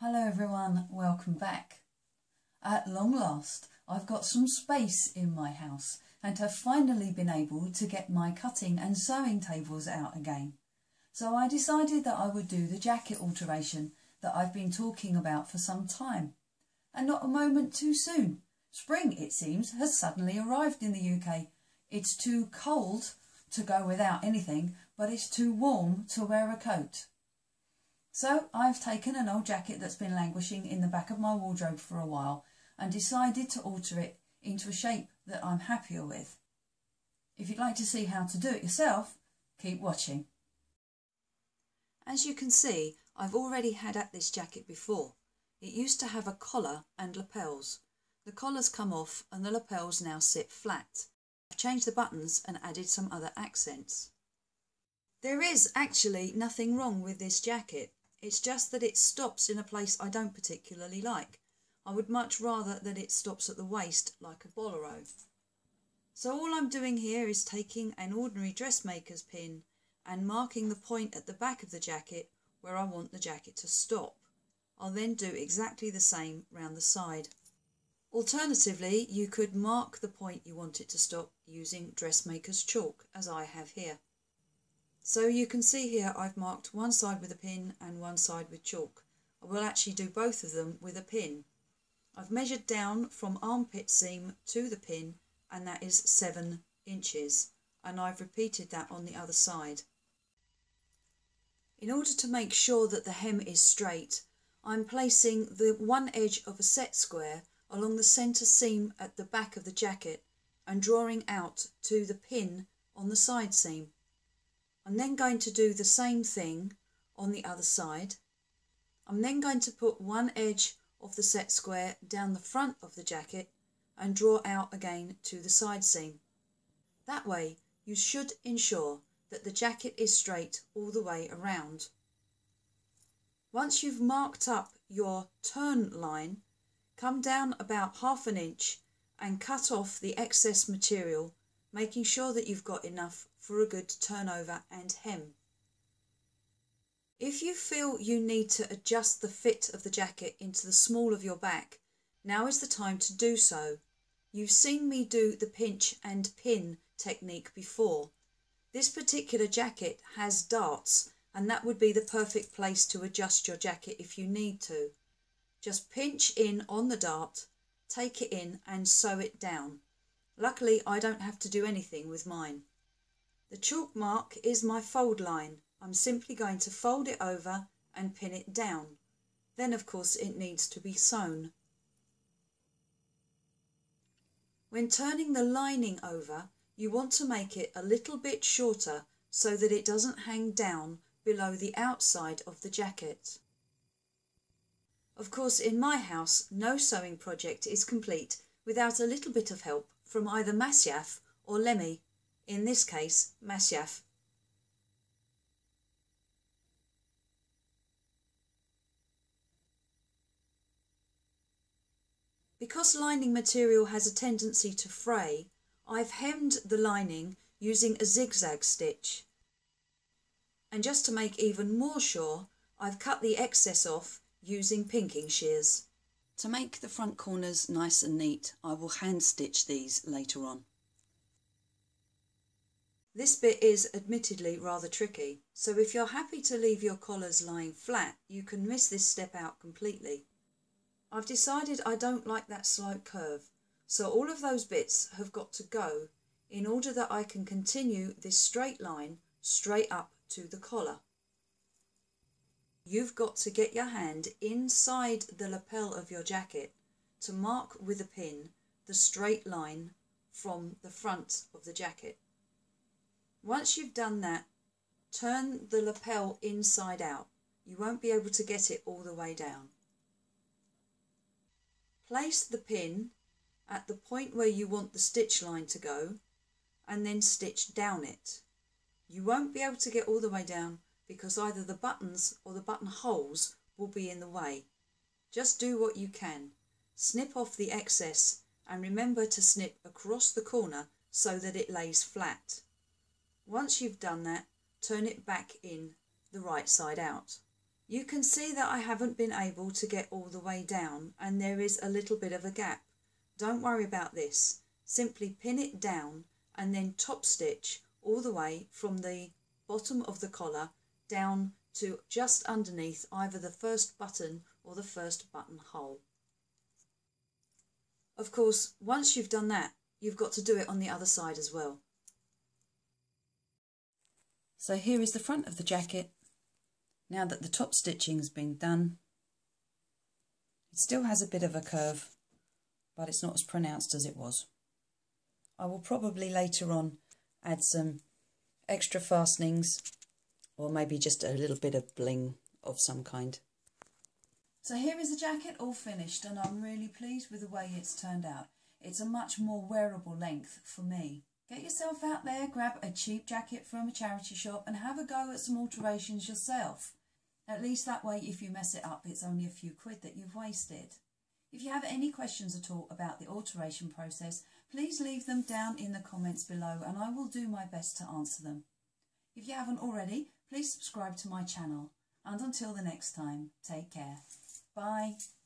Hello everyone, welcome back. At long last, I've got some space in my house and have finally been able to get my cutting and sewing tables out again. So I decided that I would do the jacket alteration that I've been talking about for some time. And not a moment too soon. Spring, it seems, has suddenly arrived in the UK. It's too cold to go without anything, but it's too warm to wear a coat. So I've taken an old jacket that's been languishing in the back of my wardrobe for a while and decided to alter it into a shape that I'm happier with. If you'd like to see how to do it yourself, keep watching. As you can see, I've already had at this jacket before. It used to have a collar and lapels. The collars come off and the lapels now sit flat. I've changed the buttons and added some other accents. There is actually nothing wrong with this jacket. It's just that it stops in a place I don't particularly like. I would much rather that it stops at the waist like a bolero. So all I'm doing here is taking an ordinary dressmaker's pin and marking the point at the back of the jacket where I want the jacket to stop. I'll then do exactly the same round the side. Alternatively, you could mark the point you want it to stop using dressmaker's chalk, as I have here. So you can see here I've marked one side with a pin and one side with chalk. I will actually do both of them with a pin. I've measured down from armpit seam to the pin and that is 7 inches, and I've repeated that on the other side. In order to make sure that the hem is straight, I'm placing the one edge of a set square along the centre seam at the back of the jacket and drawing out to the pin on the side seam. I'm then going to do the same thing on the other side. I'm then going to put one edge of the set square down the front of the jacket and draw out again to the side seam. That way you should ensure that the jacket is straight all the way around. Once you've marked up your turn line, come down about ½ an inch and cut off the excess material, making sure that you've got enough for a good turnover and hem. If you feel you need to adjust the fit of the jacket into the small of your back, now is the time to do so. You've seen me do the pinch and pin technique before. This particular jacket has darts, and that would be the perfect place to adjust your jacket if you need to. Just pinch in on the dart, take it in and sew it down. Luckily I don't have to do anything with mine. The chalk mark is my fold line. I'm simply going to fold it over and pin it down. Then of course it needs to be sewn. When turning the lining over, you want to make it a little bit shorter so that it doesn't hang down below the outside of the jacket. Of course, in my house, no sewing project is complete without a little bit of help from either Masyaf or Lemmy, in this case Masyaf. Because lining material has a tendency to fray, I've hemmed the lining using a zigzag stitch. And just to make even more sure, I've cut the excess off using pinking shears. To make the front corners nice and neat, I will hand stitch these later on. This bit is admittedly rather tricky, so if you're happy to leave your collars lying flat, you can miss this step out completely. I've decided I don't like that slight curve, so all of those bits have got to go in order that I can continue this straight line straight up to the collar. You've got to get your hand inside the lapel of your jacket to mark with a pin the straight line from the front of the jacket. Once you've done that, turn the lapel inside out. You won't be able to get it all the way down. Place the pin at the point where you want the stitch line to go and then stitch down it. You won't be able to get all the way down because either the buttons or the buttonholes will be in the way. Just do what you can. Snip off the excess and remember to snip across the corner so that it lays flat. Once you've done that, turn it back in the right side out. You can see that I haven't been able to get all the way down and there is a little bit of a gap. Don't worry about this. Simply pin it down and then top stitch all the way from the bottom of the collar down to just underneath either the first button or the first buttonhole. Of course, once you've done that, you've got to do it on the other side as well. So here is the front of the jacket. Now that the top stitching's been done, it still has a bit of a curve, but it's not as pronounced as it was. I will probably later on add some extra fastenings or maybe just a little bit of bling of some kind. So here is the jacket all finished and I'm really pleased with the way it's turned out. It's a much more wearable length for me. Get yourself out there, grab a cheap jacket from a charity shop and have a go at some alterations yourself. At least that way if you mess it up it's only a few quid that you've wasted. If you have any questions at all about the alteration process, please leave them down in the comments below and I will do my best to answer them. If you haven't already, please subscribe to my channel. And until the next time, take care. Bye.